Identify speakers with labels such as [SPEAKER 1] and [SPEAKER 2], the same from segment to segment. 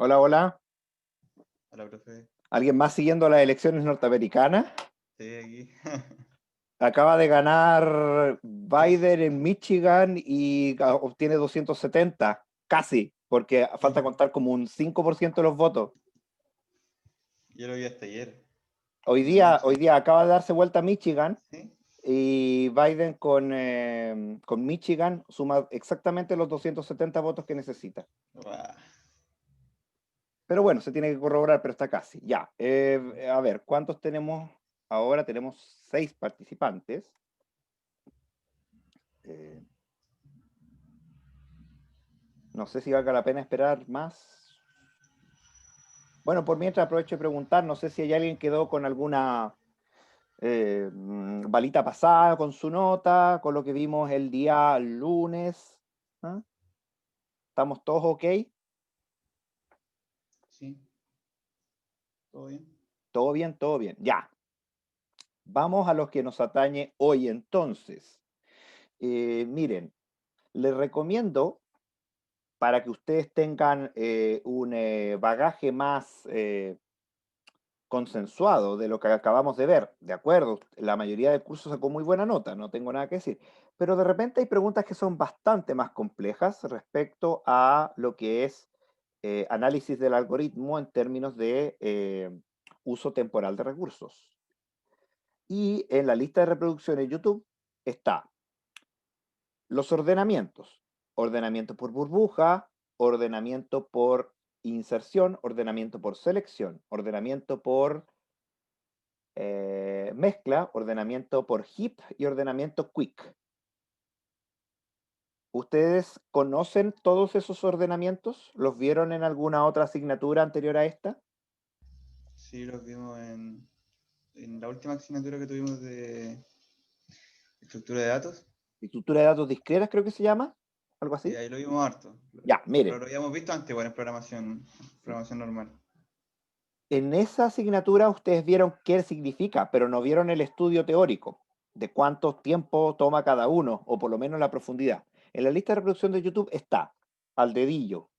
[SPEAKER 1] Hola, hola.
[SPEAKER 2] Hola, profe.
[SPEAKER 1] ¿Alguien más siguiendo las elecciones norteamericanas?
[SPEAKER 2] Estoy aquí.
[SPEAKER 1] Acaba de ganar Biden en Michigan y obtiene 270, casi, porque falta contar como un 5% de los votos.
[SPEAKER 2] Yo lo vi hasta ayer,
[SPEAKER 1] Hoy
[SPEAKER 2] en la
[SPEAKER 1] día,
[SPEAKER 2] noche.
[SPEAKER 1] hoy día acaba de darse vuelta Michigan
[SPEAKER 2] ¿Sí?
[SPEAKER 1] y Biden con Michigan suma exactamente los 270 votos que necesita.
[SPEAKER 2] Guau.
[SPEAKER 1] Pero bueno, se tiene que corroborar, pero está casi. Ya. A ver, ¿cuántos tenemos? Ahora tenemos 6 participantes. Eh, no sé si valga la pena esperar más. Bueno, por mientras aprovecho de preguntar, no sé si hay alguien que quedó con alguna balita pasada con su nota, con lo que vimos el día lunes. ¿Ah? ¿Estamos todos ok?
[SPEAKER 2] Sí, todo bien.
[SPEAKER 1] Todo bien, todo bien. Ya. Vamos a lo que nos atañe hoy entonces. Miren, les recomiendo para que ustedes tengan un bagaje más consensuado de lo que acabamos de ver. De acuerdo, la mayoría de cursos sacó muy buena nota, no tengo nada que decir. Pero de repente hay preguntas que son bastante más complejas respecto a lo que es análisis del algoritmo en términos de uso temporal de recursos. Y en la lista de reproducción en YouTube está los ordenamientos. Ordenamiento por burbuja, ordenamiento por inserción, ordenamiento por selección, ordenamiento por mezcla, ordenamiento por heap y ordenamiento quick. ¿Ustedes conocen todos esos ordenamientos? ¿Los vieron en alguna otra asignatura anterior a esta?
[SPEAKER 2] Sí, los vimos en la última asignatura que tuvimos de estructura de datos.
[SPEAKER 1] Estructura de datos discretas creo que se llama, algo
[SPEAKER 2] Sí,
[SPEAKER 1] así.
[SPEAKER 2] ahí lo vimos harto.
[SPEAKER 1] Ya,
[SPEAKER 2] Pero
[SPEAKER 1] miren,
[SPEAKER 2] lo habíamos visto antes, bueno, en programación normal.
[SPEAKER 1] en esa asignatura ustedes vieron qué significa, pero no vieron el estudio teórico de cuánto tiempo toma cada uno, o por lo menos la profundidad. En la lista de reproducción de YouTube está al dedillo.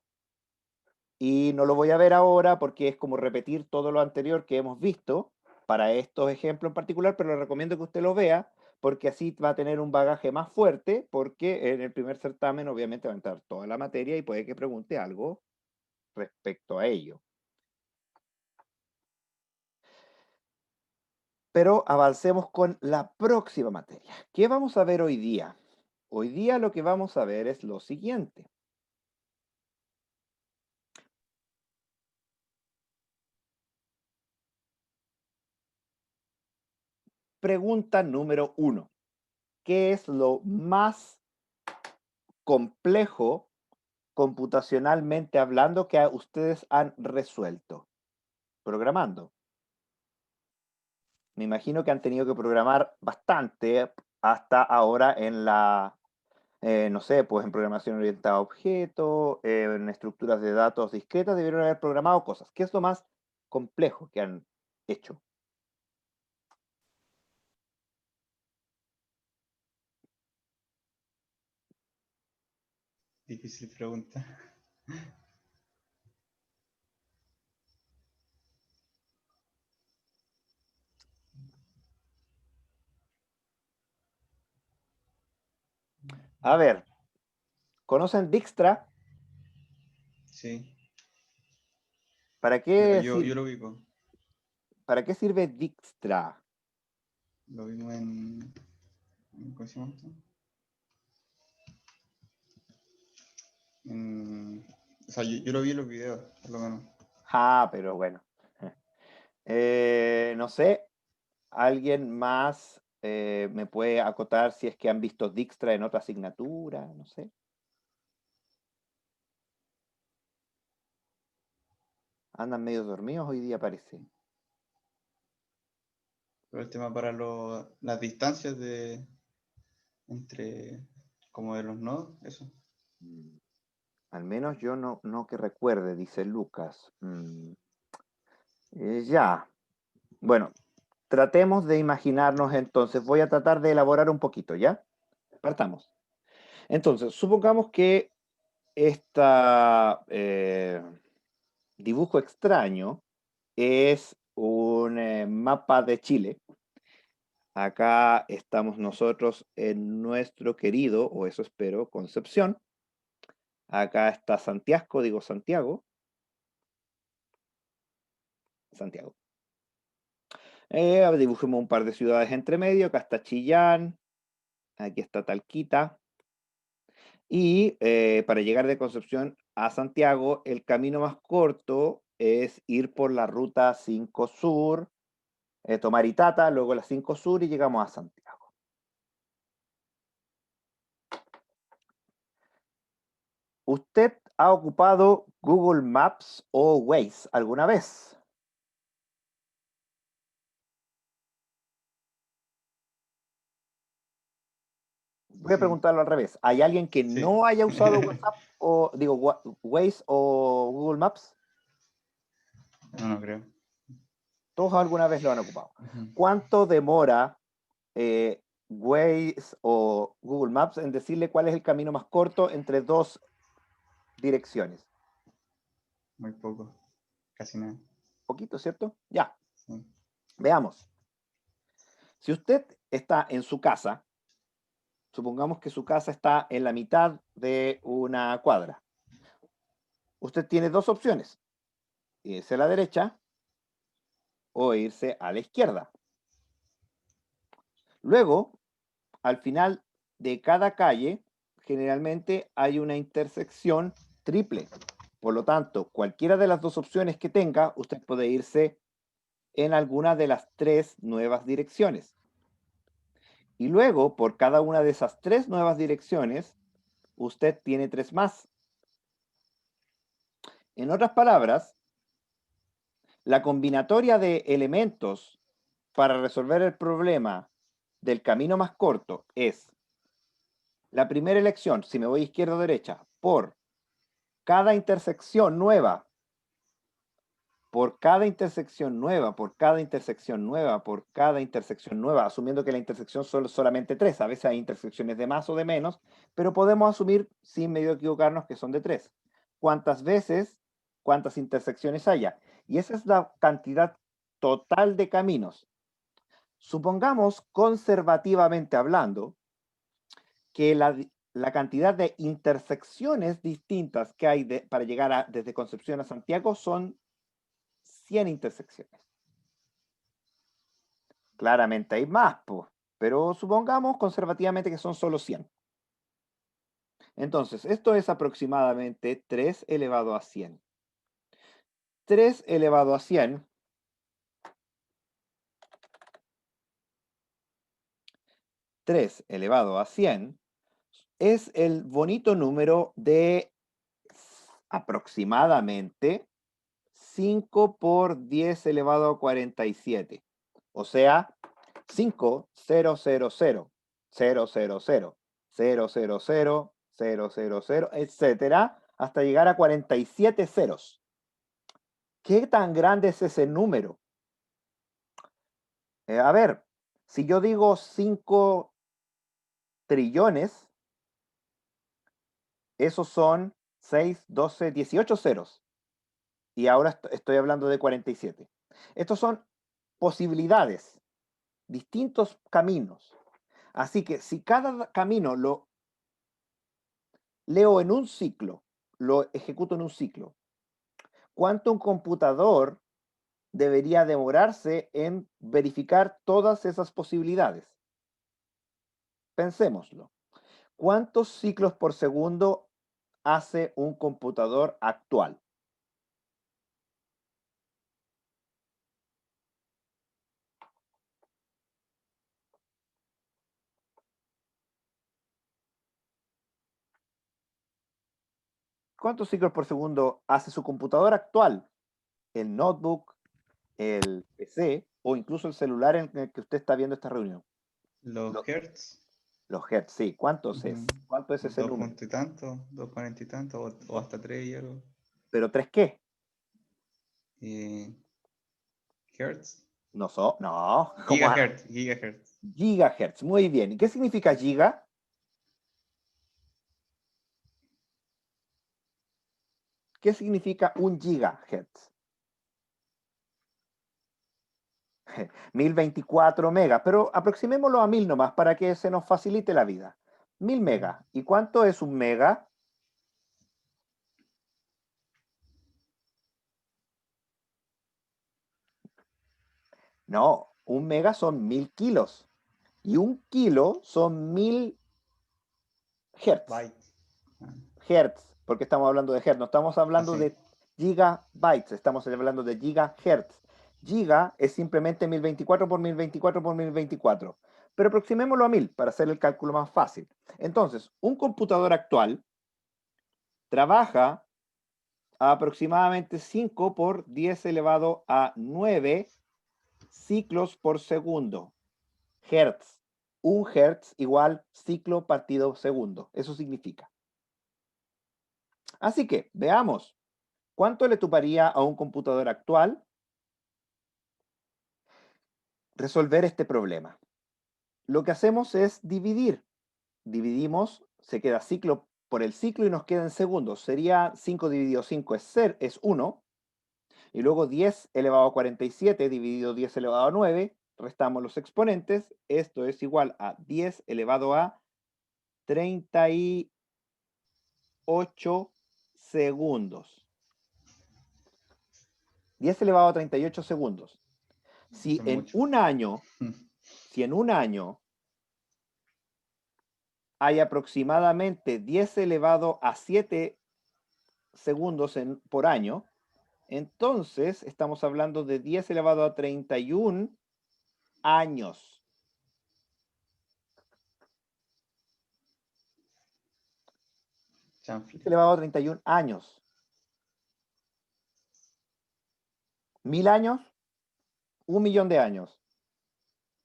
[SPEAKER 1] Y no lo voy a ver ahora porque es como repetir todo lo anterior que hemos visto para estos ejemplos en particular, pero le recomiendo que usted lo vea porque así va a tener un bagaje más fuerte, porque en el primer certamen obviamente va a entrar toda la materia y puede que pregunte algo respecto a ello. Pero avancemos con la próxima materia. ¿Qué vamos a ver hoy día? Hoy día lo que vamos a ver es lo siguiente. Pregunta número 1. ¿Qué es lo más complejo computacionalmente hablando que ustedes han resuelto? Programando. Me imagino que han tenido que programar bastante hasta ahora en la, no sé, pues en programación orientada a objetos, en estructuras de datos discretas, debieron haber programado cosas. ¿Qué es lo más complejo que han hecho?
[SPEAKER 2] Difícil pregunta.
[SPEAKER 1] A ver, ¿conocen Dijkstra?
[SPEAKER 2] Sí,
[SPEAKER 1] ¿Para
[SPEAKER 2] yo,
[SPEAKER 1] qué,
[SPEAKER 2] yo, yo lo ubico.
[SPEAKER 1] para qué sirve Dijkstra?
[SPEAKER 2] Lo vimos ¿cómo se llama esto? O sea, yo lo vi en los videos, por lo menos.
[SPEAKER 1] Ah, pero bueno. No sé, ¿alguien más me puede acotar si es que han visto Dijkstra en otra asignatura? No sé. Andan medio dormidos hoy día, parece.
[SPEAKER 2] Pero el tema para las distancias entre, como de los nodos, eso.
[SPEAKER 1] Mm, Al menos yo no que recuerde, dice Lucas. Ya. Bueno, tratemos de imaginarnos entonces. Voy a tratar de elaborar un poquito, ¿ya? Partamos. Entonces, supongamos que esta dibujo extraño es un mapa de Chile. Acá estamos nosotros en nuestro querido, o eso espero, Concepción. Acá está Santiago, digo Santiago. Santiago. Dibujemos un par de ciudades entre medio. Acá está Chillán, aquí está Talquita. Y para llegar de Concepción a Santiago, el camino más corto es ir por la ruta 5 Sur, tomar Itata, luego la 5 Sur y llegamos a Santiago. ¿Usted ha ocupado Google Maps o Waze alguna vez? Voy a
[SPEAKER 2] Sí,
[SPEAKER 1] preguntarlo al revés. ¿Hay alguien que
[SPEAKER 2] sí.
[SPEAKER 1] no haya usado WhatsApp o digo Waze o Google Maps?
[SPEAKER 2] No, no creo.
[SPEAKER 1] Todos alguna vez lo han ocupado.
[SPEAKER 2] Ujú.
[SPEAKER 1] ¿Cuánto demora Waze o Google Maps en decirle cuál es el camino más corto entre dos direcciones?
[SPEAKER 2] Muy poco, casi nada.
[SPEAKER 1] Poquito, ¿cierto? Ya,
[SPEAKER 2] Sí.
[SPEAKER 1] veamos. Si usted está en su casa, supongamos que su casa está en la mitad de una cuadra. Usted tiene dos opciones, irse a la derecha o irse a la izquierda. Luego, al final de cada calle, generalmente hay una intersección triple. Por lo tanto, cualquiera de las dos opciones que tenga, usted puede irse en alguna de las tres nuevas direcciones. Y luego, por cada una de esas tres nuevas direcciones, usted tiene tres más. En otras palabras, la combinatoria de elementos para resolver el problema del camino más corto es la primera elección, si me voy izquierda o derecha, por cada intersección nueva, por cada intersección nueva, por cada intersección nueva, por cada intersección nueva, asumiendo que la intersección son solamente tres. A veces hay intersecciones de más o de menos, pero podemos asumir, sin medio equivocarnos, que son de tres. ¿Cuántas veces, cuántas intersecciones haya? Y esa es la cantidad total de caminos. Supongamos, conservativamente hablando, que la cantidad de intersecciones distintas que hay para llegar desde Concepción a Santiago son 100 intersecciones. Claramente hay más, pues, pero supongamos conservativamente que son solo 100. Entonces, esto es aproximadamente 3 elevado a 100. 3 elevado a 100 3 elevado a 100 es el bonito número de aproximadamente 5 por 10 elevado a 47. O sea, 5, 0, 0, 0, 0, 0, 0, 0, 0, 0, 0, 0, 0, etcétera, hasta llegar a 47 ceros. ¿Qué tan grande es ese número? A ver, si yo digo 5 trillones, esos son 6, 12, 18 ceros. Y ahora estoy hablando de 47. Estos son posibilidades, distintos caminos. Así que si cada camino lo leo en un ciclo, lo ejecuto en un ciclo, ¿cuánto un computador debería demorarse en verificar todas esas posibilidades? Pensémoslo. ¿Cuántos ciclos por segundo hace un computador actual? ¿Cuántos ciclos por segundo hace su computador actual? El notebook, el PC o incluso el celular en el que usted está viendo esta reunión.
[SPEAKER 2] Los
[SPEAKER 1] Los,
[SPEAKER 2] hertz,
[SPEAKER 1] los hertz, sí. ¿Cuántos es?
[SPEAKER 2] ujú,
[SPEAKER 1] ¿Cuánto es ese
[SPEAKER 2] dos
[SPEAKER 1] número?
[SPEAKER 2] puntos y tanto, 240 y tanto, o hasta 3 y algo.
[SPEAKER 1] ¿Pero tres qué?
[SPEAKER 2] Y hertz,
[SPEAKER 1] No, ¿cómo?
[SPEAKER 2] gigahertz, gigahertz.
[SPEAKER 1] Gigahertz, muy bien. ¿Y qué significa giga? ¿Qué significa 1 GHz? 1024 megas, pero aproximémoslo a 1000 nomás para que se nos facilite la vida. 1000
[SPEAKER 2] Ya.
[SPEAKER 1] megas. ¿Y cuánto es un mega? No, un mega son 1000 kilos. Y un kilo son 1000 hertz.
[SPEAKER 2] Bytes. Ah,
[SPEAKER 1] Hertz, porque estamos hablando de hertz, no estamos
[SPEAKER 2] ah,
[SPEAKER 1] hablando
[SPEAKER 2] sí.
[SPEAKER 1] de gigabytes, estamos hablando de gigahertz. Giga es simplemente 1024 por 1024 por 1024. Pero aproximémoslo a 1000 para hacer el cálculo más fácil. Entonces, un computador actual trabaja a aproximadamente 5 por 10 elevado a 9 ciclos por segundo. Hertz. Un hertz igual ciclo partido segundo. Eso significa. Así que, veamos. ¿Cuánto le tuparía a un computador actual resolver este problema? Lo que hacemos es dividir. Dividimos, se queda ciclo por el ciclo y nos queda en segundos. Sería 5 dividido 5 es 1. Y luego 10 elevado a 47 dividido 10 elevado a 9. Restamos los exponentes. Esto es igual a 10 elevado a 38 segundos. 10 elevado a 38 segundos. Si
[SPEAKER 2] Eso es
[SPEAKER 1] en
[SPEAKER 2] mucho.
[SPEAKER 1] un año, si en un año hay aproximadamente 10 elevado a 7 segundos por año, entonces estamos hablando de 10 elevado a 31 años.
[SPEAKER 2] Chanfle.
[SPEAKER 1] 10 elevado a 31 años. 1000 años, 1 millón de años,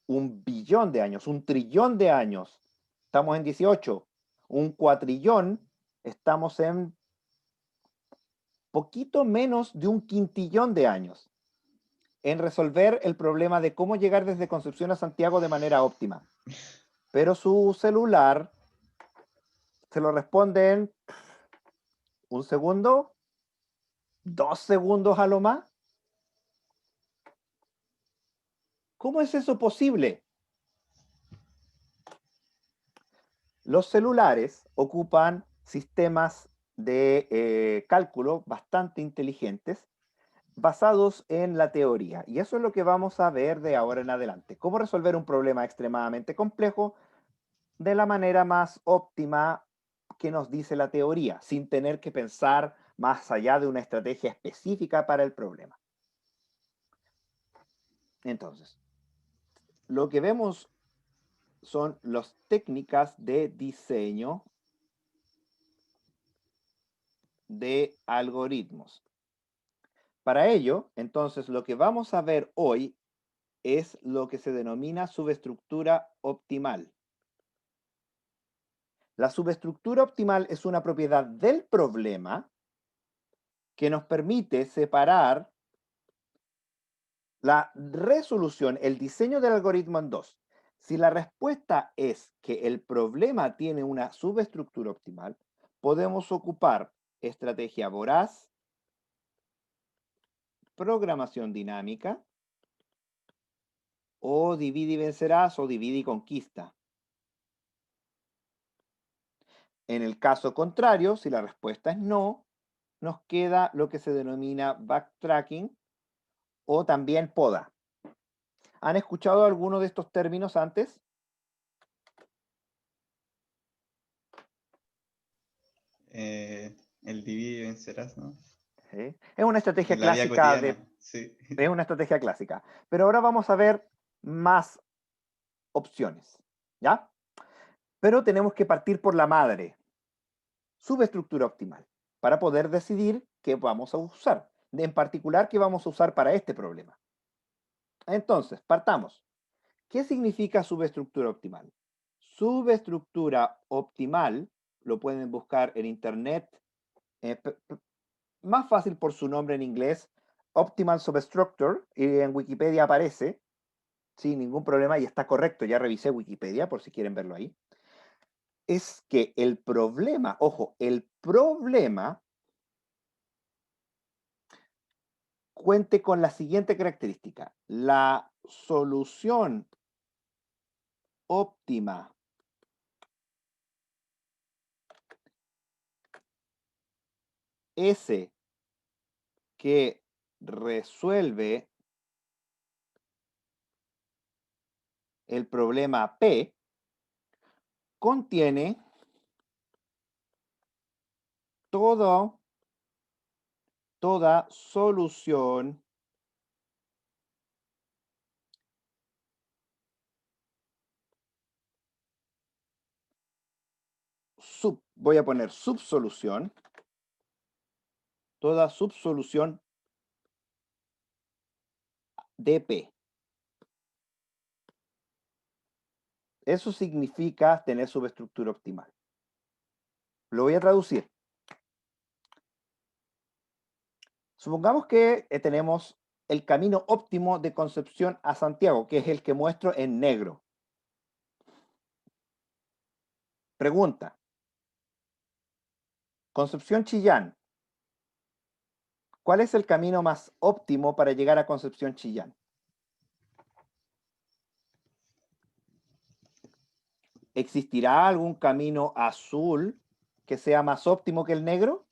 [SPEAKER 1] 1 billón de años, 1 trillón de años. Estamos en 18. Un cuatrillón, estamos en poquito menos de un quintillón de años en resolver el problema de cómo llegar desde Concepción a Santiago de manera óptima. Pero su celular se lo responde en 1 segundo, 2 segundos a lo más. ¿Cómo es eso posible? Los celulares ocupan sistemas de cálculo bastante inteligentes basados en la teoría. Y eso es lo que vamos a ver de ahora en adelante. Cómo resolver un problema extremadamente complejo de la manera más óptima que nos dice la teoría, sin tener que pensar más allá de una estrategia específica para el problema. Entonces, lo que vemos son las técnicas de diseño de algoritmos. Para ello, entonces, lo que vamos a ver hoy es lo que se denomina subestructura optimal. La subestructura optimal es una propiedad del problema que nos permite separar la resolución, el diseño del algoritmo en dos. Si la respuesta es que el problema tiene una subestructura optimal, podemos ocupar estrategia voraz, programación dinámica, o divide y vencerás, o divide y conquista. En el caso contrario, si la respuesta es no, nos queda lo que se denomina backtracking o también poda. ¿Han escuchado alguno de estos términos antes?
[SPEAKER 2] El divide y vencerás, ¿no?
[SPEAKER 1] ¿Sí? Es una estrategia
[SPEAKER 2] En la vida
[SPEAKER 1] clásica
[SPEAKER 2] cotidiana, sí.
[SPEAKER 1] es una estrategia clásica. Pero ahora vamos a ver más opciones, ¿ya? Pero tenemos que partir por la madre, subestructura optimal, para poder decidir qué vamos a usar, en particular qué vamos a usar para este problema. Entonces, partamos. ¿Qué significa subestructura optimal? Subestructura optimal, lo pueden buscar en internet, eh, más fácil por su nombre en inglés, Optimal Substructure, y en Wikipedia aparece, sin ningún problema, y está correcto, ya revisé Wikipedia por si quieren verlo ahí, es que el problema, ojo, el problema cuente con la siguiente característica. La solución óptima S que resuelve el problema P contiene toda solución voy a poner subsolución, toda subsolución de P. Eso significa tener subestructura optimal. Lo voy a traducir. Supongamos que tenemos el camino óptimo de Concepción a Santiago, que es el que muestro en negro. Pregunta. Concepción-Chillán. ¿Cuál es el camino más óptimo para llegar a Concepción-Chillán? ¿Existirá algún camino azul que sea más óptimo que el negro?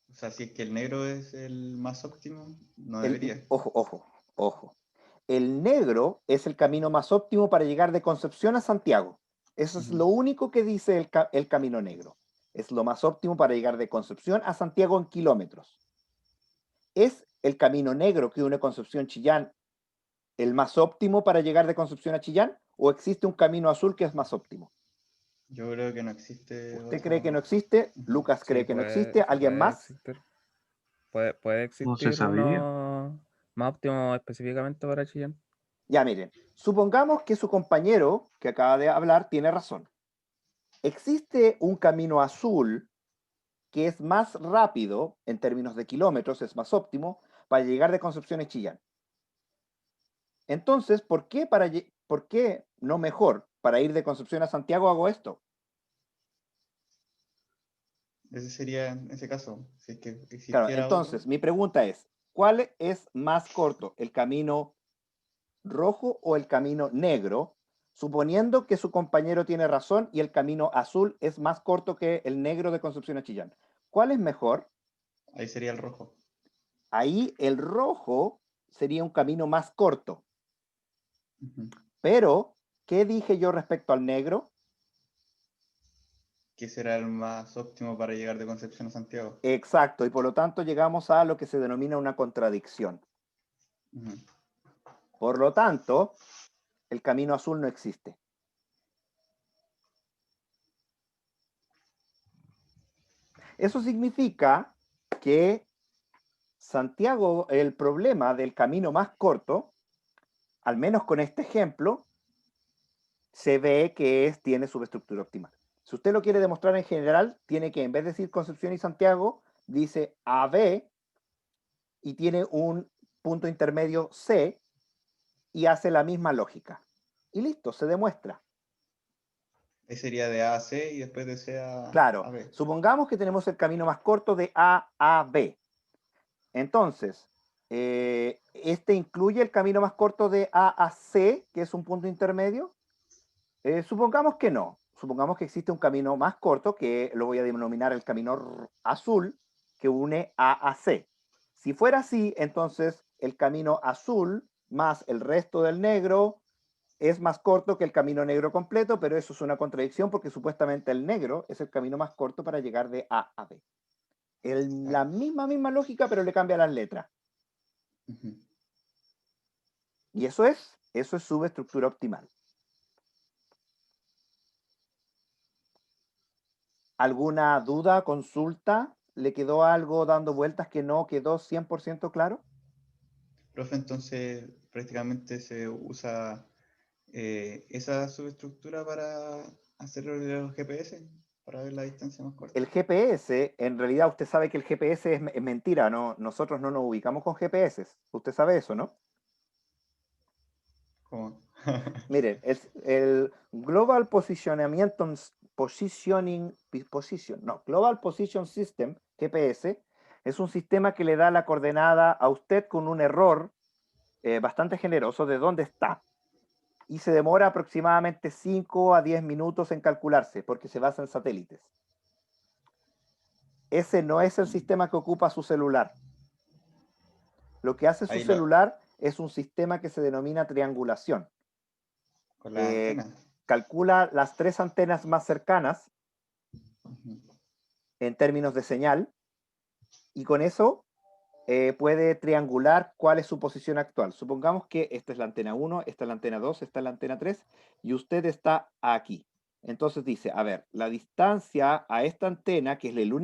[SPEAKER 2] O sea, si es que el negro es el más óptimo, no debería.
[SPEAKER 1] Ojo. El negro es el camino más óptimo para llegar de Concepción a Santiago. Eso es lo único que dice el camino negro. Es lo más óptimo para llegar de Concepción a Santiago en kilómetros. ¿Es el camino negro que une Concepción-Chillán el más óptimo para llegar de Concepción a Chillán? ¿O existe un camino azul que es más óptimo?
[SPEAKER 2] Yo creo que no existe
[SPEAKER 1] ¿Usted cree que
[SPEAKER 2] otro.
[SPEAKER 1] no existe?
[SPEAKER 2] Ujú.
[SPEAKER 1] ¿Lucas
[SPEAKER 3] Sí,
[SPEAKER 1] cree que no existe? ¿Alguien
[SPEAKER 3] puede
[SPEAKER 1] más?
[SPEAKER 3] existir. Puede
[SPEAKER 4] No se
[SPEAKER 3] existir
[SPEAKER 4] sabía.
[SPEAKER 3] uno más óptimo específicamente para Chillán.
[SPEAKER 1] Ya miren, supongamos que su compañero que acaba de hablar tiene razón. Existe un camino azul que es más rápido en términos de kilómetros, es más óptimo para llegar de Concepción a Chillán. Entonces, ¿por qué no mejor para ir de Concepción a Santiago hago esto?
[SPEAKER 2] Ese sería en ese caso, si es que
[SPEAKER 1] Claro,
[SPEAKER 2] existiera otro.
[SPEAKER 1] entonces mi pregunta es, ¿cuál es más corto, el camino rojo o el camino negro? Suponiendo que su compañero tiene razón y el camino azul es más corto que el negro de Concepción a Chillán. ¿Cuál es mejor?
[SPEAKER 2] Ahí sería el rojo.
[SPEAKER 1] Ahí el rojo sería un camino más corto.
[SPEAKER 2] Ujú.
[SPEAKER 1] Pero, ¿qué dije yo respecto al negro?
[SPEAKER 2] Que será el más óptimo para llegar de Concepción a Santiago.
[SPEAKER 1] Exacto, y por lo tanto llegamos a lo que se denomina una contradicción.
[SPEAKER 2] Ujú.
[SPEAKER 1] Por lo tanto, el camino azul no existe. Eso significa que Santiago, el problema del camino más corto, al menos con este ejemplo, se ve que tiene subestructura optimal. Si usted lo quiere demostrar en general, tiene que, en vez de decir Concepción y Santiago, dice AB y tiene un punto intermedio C y hace la misma lógica. Y listo, se demuestra.
[SPEAKER 2] Ahí sería de A a C y después de C a
[SPEAKER 1] Claro,
[SPEAKER 2] B.
[SPEAKER 1] supongamos que tenemos el camino más corto de A a B. Entonces, ¿este incluye el camino más corto de A a C, que es un punto intermedio? Supongamos que no. Supongamos que existe un camino más corto, que lo voy a denominar el camino azul, que une A a C. Si fuera así, entonces el camino azul más el resto del negro es más corto que el camino negro completo, pero eso es una contradicción porque supuestamente el negro es el camino más corto para llegar de A a B. La misma lógica, pero le cambia las letras.
[SPEAKER 2] Ujú.
[SPEAKER 1] Y eso es subestructura optimal. ¿Alguna duda, consulta? ¿Le quedó algo dando vueltas que no quedó 100% claro?
[SPEAKER 2] Profe, entonces prácticamente se usa esa subestructura para hacer los GPS, para ver la distancia más corta.
[SPEAKER 1] El GPS, en realidad usted sabe que el GPS es mentira, ¿no? Nosotros no nos ubicamos con GPS. Usted sabe eso, ¿no?
[SPEAKER 2] ¿Cómo?
[SPEAKER 1] Miren, el Global Positionamiento Global Position System, GPS, es un sistema que le da la coordenada a usted con un error bastante generoso de dónde está. Y se demora aproximadamente 5 a 10 minutos en calcularse, porque se basa en satélites. Ese no es el sistema que ocupa su celular. Lo que hace su
[SPEAKER 2] Ahí lo,
[SPEAKER 1] celular es un sistema que se denomina triangulación.
[SPEAKER 2] con la antena.
[SPEAKER 1] Calcula las 3 antenas más cercanas
[SPEAKER 2] Ujú.
[SPEAKER 1] en términos de señal, y con eso puede triangular cuál es su posición actual. Supongamos que esta es la antena 1, esta es la antena 2, esta es la antena 3, y usted está aquí. Entonces dice, a ver, la distancia a esta antena, que es lo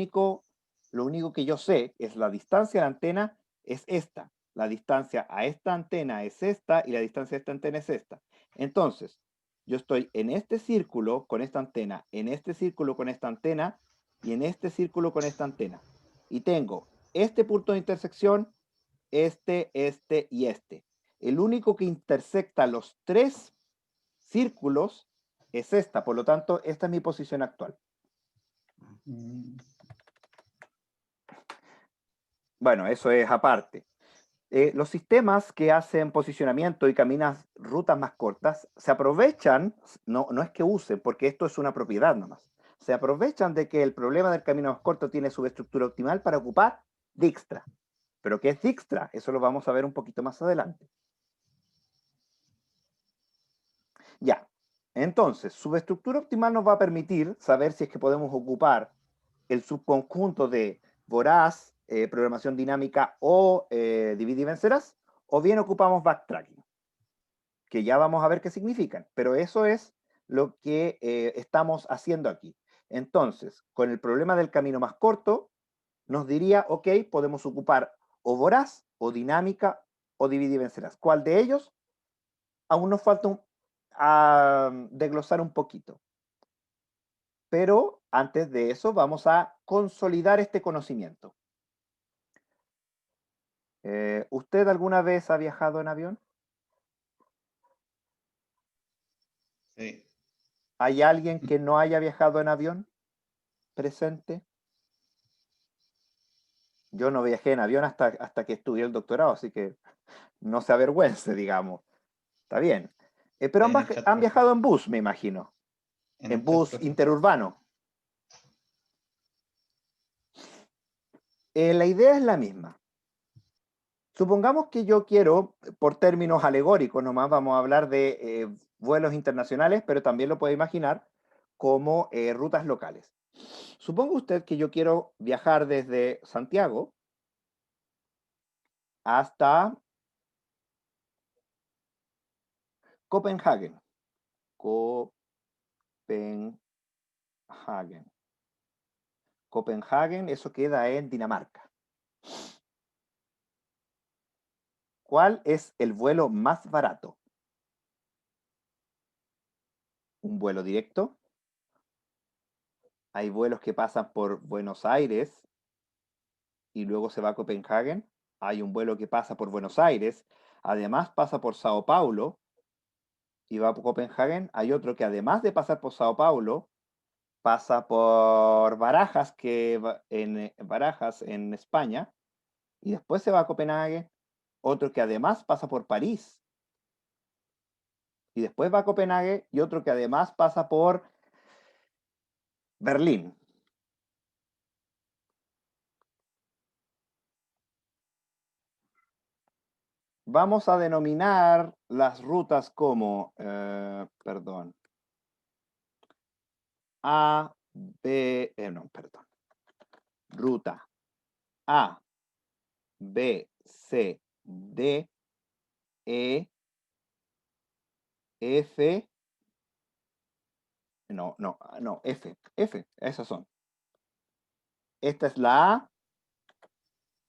[SPEAKER 1] único que yo sé, es la distancia de la antena, es esta. La distancia a esta antena es esta, y la distancia a esta antena es esta. Entonces, yo estoy en este círculo con esta antena, en este círculo con esta antena, y en este círculo con esta antena. Y tengo este punto de intersección, este y este. El único que intersecta los 3 círculos es esta, por lo tanto, esta es mi posición actual.
[SPEAKER 2] Mm.
[SPEAKER 1] Bueno, eso es aparte. Los sistemas que hacen posicionamiento y caminan rutas más cortas se aprovechan, no es que usen, porque esto es una propiedad nomás, se aprovechan de que el problema del camino más corto tiene subestructura optimal para ocupar Dijkstra. ¿Pero qué es Dijkstra? Eso lo vamos a ver un poquito más adelante. Ya, entonces, subestructura optimal nos va a permitir saber si es que podemos ocupar el subconjunto de voraz, programación dinámica o divide y vencerás, o bien ocupamos backtracking, que ya vamos a ver qué significan, pero eso es lo que estamos haciendo aquí. Entonces, con el problema del camino más corto, nos diría, ok, podemos ocupar o voraz, o dinámica, o divide y vencerás. ¿Cuál de ellos? Aún nos falta desglosar un poquito. Pero antes de eso vamos a consolidar este conocimiento. ¿Usted alguna vez ha viajado en avión?
[SPEAKER 2] Sí.
[SPEAKER 1] ¿Hay alguien que no haya viajado en avión presente? Yo no viajé en avión hasta que estudié el doctorado, así que no se avergüence, digamos. Está bien. Pero
[SPEAKER 2] En el chat,
[SPEAKER 1] han
[SPEAKER 2] profe.
[SPEAKER 1] viajado en bus, me imagino.
[SPEAKER 2] En
[SPEAKER 1] En
[SPEAKER 2] el chat,
[SPEAKER 1] bus
[SPEAKER 2] profe.
[SPEAKER 1] interurbano. La idea es la misma. Supongamos que yo quiero, por términos alegóricos nomás, vamos a hablar de vuelos internacionales, pero también lo puede imaginar como rutas locales. Suponga usted que yo quiero viajar desde Santiago hasta Copenhague. Copenhagen. Copenhagen, eso queda en Dinamarca. ¿Cuál es el vuelo más barato? ¿Un vuelo directo? Hay vuelos que pasan por Buenos Aires y luego se va a Copenhague. Hay un vuelo que pasa por Buenos Aires, además pasa por Sao Paulo y va a Copenhague. Hay otro que además de pasar por Sao Paulo, pasa por Barajas, Barajas en España, y después se va a Copenhague. Otro que además pasa por París, y después va a Copenhague, y otro que además pasa por Berlín. Vamos a denominar las rutas como, A, B, ruta A, B, C, D, E, F, F, esas son. Esta es la A,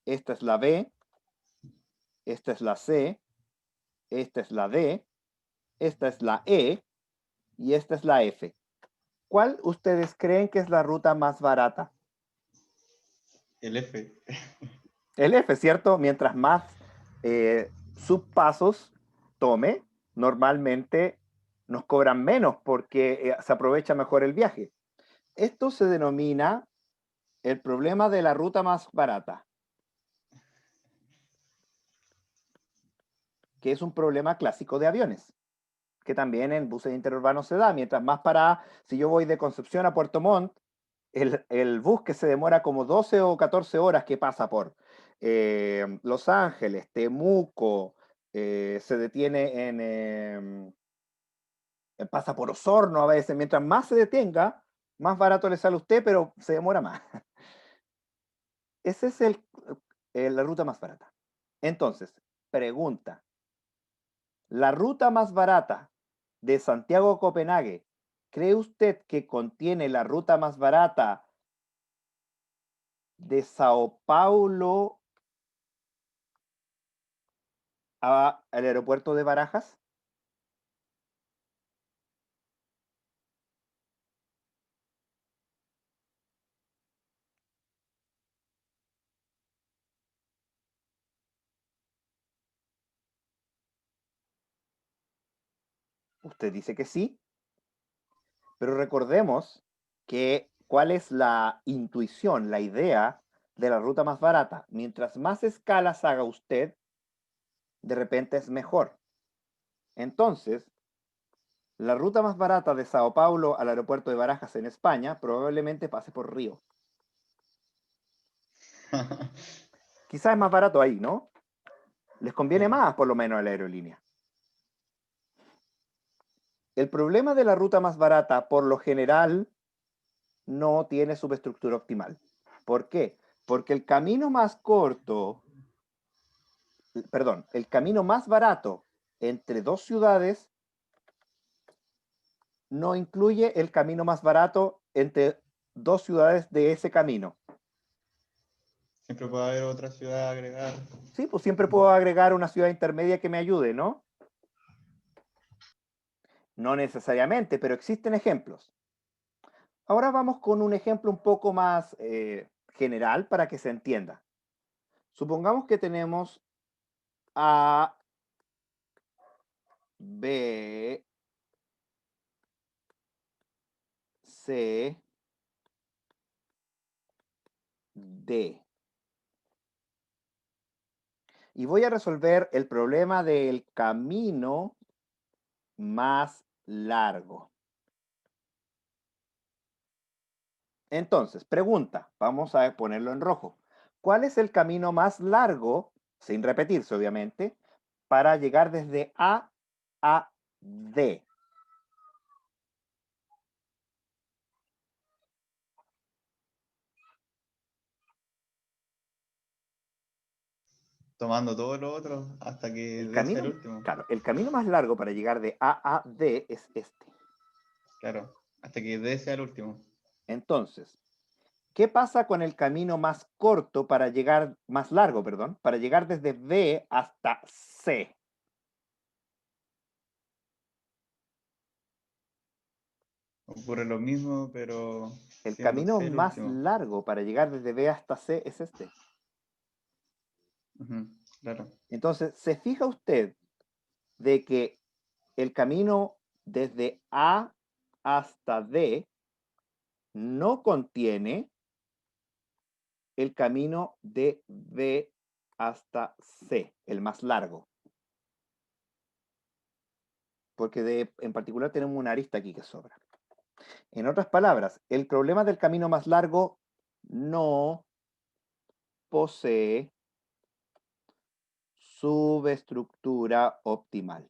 [SPEAKER 1] esta es la B, esta es la C, esta es la D, esta es la E y esta es la F. ¿Cuál ustedes creen que es la ruta más barata?
[SPEAKER 2] El F.
[SPEAKER 1] El F, ¿cierto? Mientras más subpasos tome, normalmente nos cobran menos porque se aprovecha mejor el viaje. Esto se denomina el problema de la ruta más barata, que es un problema clásico de aviones, que también en buses interurbanos se da. Mientras más para, si yo voy de Concepción a Puerto Montt, el bus que se demora como 12 o 14 horas que pasa por Los Ángeles, Temuco, se detiene pasa por Osorno a veces. Mientras más se detenga, más barato le sale a usted, pero se demora más. Esa es la ruta más barata. Entonces, pregunta, ¿la ruta más barata de Santiago a Copenhague, cree usted que contiene la ruta más barata de Sao Paulo al aeropuerto de Barajas? Usted dice que sí, pero recordemos que cuál es la intuición, la idea de la ruta más barata. Mientras más escalas haga usted, de repente es mejor. Entonces, la ruta más barata de Sao Paulo al aeropuerto de Barajas en España probablemente pase por Río. Quizás es más barato ahí, ¿no? Les conviene
[SPEAKER 2] Sí.
[SPEAKER 1] más, por lo menos, a la aerolínea. El problema de la ruta más barata, por lo general, no tiene subestructura optimal. ¿Por qué? Porque el camino más corto, perdón, el camino más barato entre dos ciudades no incluye el camino más barato entre dos ciudades de ese camino.
[SPEAKER 2] Siempre puede haber otra ciudad a agregar.
[SPEAKER 1] Sí, pues siempre puedo agregar una ciudad intermedia que me ayude, ¿no? No necesariamente, pero existen ejemplos. Ahora vamos con un ejemplo un poco más general para que se entienda. Supongamos que tenemos A, B, C, D. Y voy a resolver el problema del camino más largo. Entonces, pregunta, vamos a ponerlo en rojo. ¿Cuál es el camino más largo, sin repetirse obviamente, para llegar desde A D?
[SPEAKER 2] Tomando todo lo otro hasta que
[SPEAKER 1] El
[SPEAKER 2] D sea el
[SPEAKER 1] camino,
[SPEAKER 2] último.
[SPEAKER 1] claro, el camino más largo para llegar de A D es este.
[SPEAKER 2] Claro, hasta que D sea el último.
[SPEAKER 1] Entonces, ¿qué pasa con el camino más corto para llegar, más largo, perdón, para llegar desde B hasta C?
[SPEAKER 2] Ocurre lo mismo, pero
[SPEAKER 1] El
[SPEAKER 2] siendo
[SPEAKER 1] camino
[SPEAKER 2] C el
[SPEAKER 1] más
[SPEAKER 2] último.
[SPEAKER 1] largo para llegar desde B hasta C es este.
[SPEAKER 2] Ujú, claro.
[SPEAKER 1] Entonces, ¿se fija usted de que el camino desde A hasta D no contiene el camino de B hasta C, el más largo? Porque en particular tenemos una arista aquí que sobra. En otras palabras, el problema del camino más largo no posee subestructura optimal.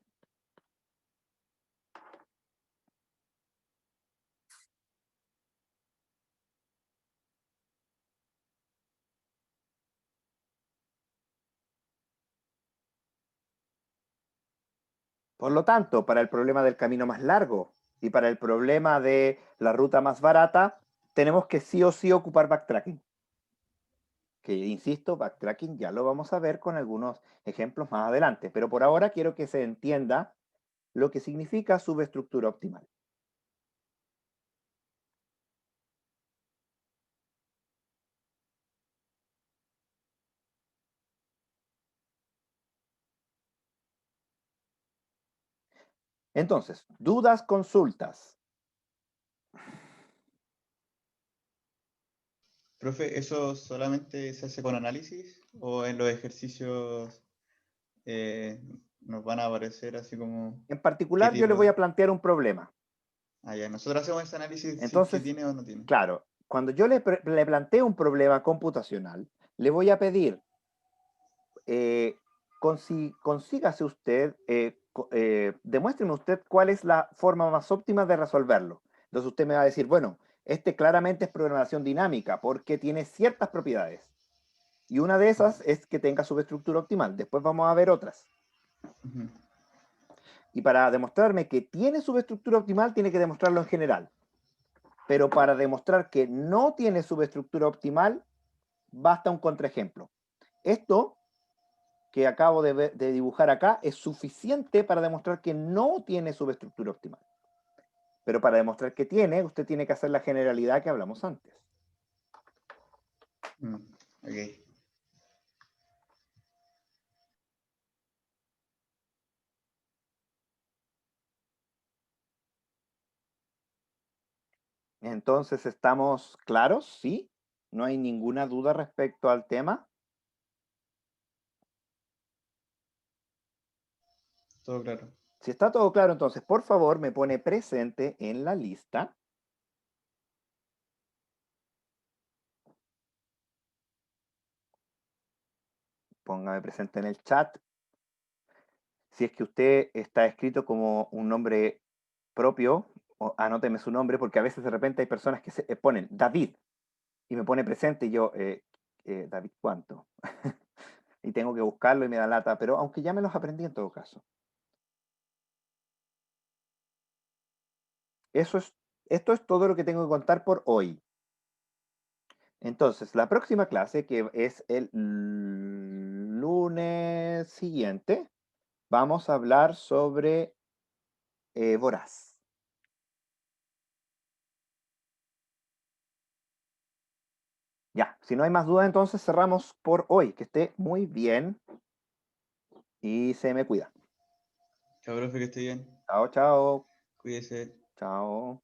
[SPEAKER 1] Por lo tanto, para el problema del camino más largo y para el problema de la ruta más barata, tenemos que sí o sí ocupar backtracking. Que insisto, backtracking ya lo vamos a ver con algunos ejemplos más adelante, pero por ahora quiero que se entienda lo que significa subestructura optimal. Entonces, dudas, consultas.
[SPEAKER 2] Profe, ¿eso solamente se hace con análisis o en los ejercicios nos van a aparecer así como
[SPEAKER 1] En
[SPEAKER 2] qué
[SPEAKER 1] particular, yo le
[SPEAKER 2] tipo
[SPEAKER 1] voy
[SPEAKER 2] de...
[SPEAKER 1] a plantear un problema.
[SPEAKER 2] Ah, ya, nosotros hacemos ese análisis si es que
[SPEAKER 1] Entonces,
[SPEAKER 2] tiene o no tiene.
[SPEAKER 1] claro, cuando yo le planteo un problema computacional, le voy a pedir, consígase usted, demuéstreme usted cuál es la forma más óptima de resolverlo. Entonces usted me va a decir, bueno, este claramente es programación dinámica porque tiene ciertas propiedades. Y una de esas es que tenga subestructura optimal. Después vamos a ver otras.
[SPEAKER 2] Ujú.
[SPEAKER 1] Y para demostrarme que tiene subestructura optimal, tiene que demostrarlo en general. Pero para demostrar que no tiene subestructura optimal, basta un contraejemplo. Esto que acabo de dibujar acá es suficiente para demostrar que no tiene subestructura optimal. Pero para demostrar que tiene, usted tiene que hacer la generalidad que hablamos antes.
[SPEAKER 2] Mm, ok.
[SPEAKER 1] Entonces, ¿estamos claros? ¿Sí? ¿No hay ninguna duda respecto al tema?
[SPEAKER 2] Todo claro.
[SPEAKER 1] Si está todo claro, entonces, por favor, me pone presente en la lista. Póngame presente en el chat. Si es que usted está escrito como un nombre propio, anóteme su nombre, porque a veces de repente hay personas que se ponen David y me pone presente y yo, David, ¿cuánto? Y tengo que buscarlo y me da lata, pero aunque ya me los aprendí en todo caso. Esto es todo lo que tengo que contar por hoy. Entonces, la próxima clase, que es el lunes siguiente, vamos a hablar sobre Voraz. Ya, si no hay más dudas, entonces cerramos por hoy. Que esté muy bien y se me cuida.
[SPEAKER 2] Chao, profe, que esté bien.
[SPEAKER 1] Chao, chao.
[SPEAKER 2] Cuídese.
[SPEAKER 1] Chao.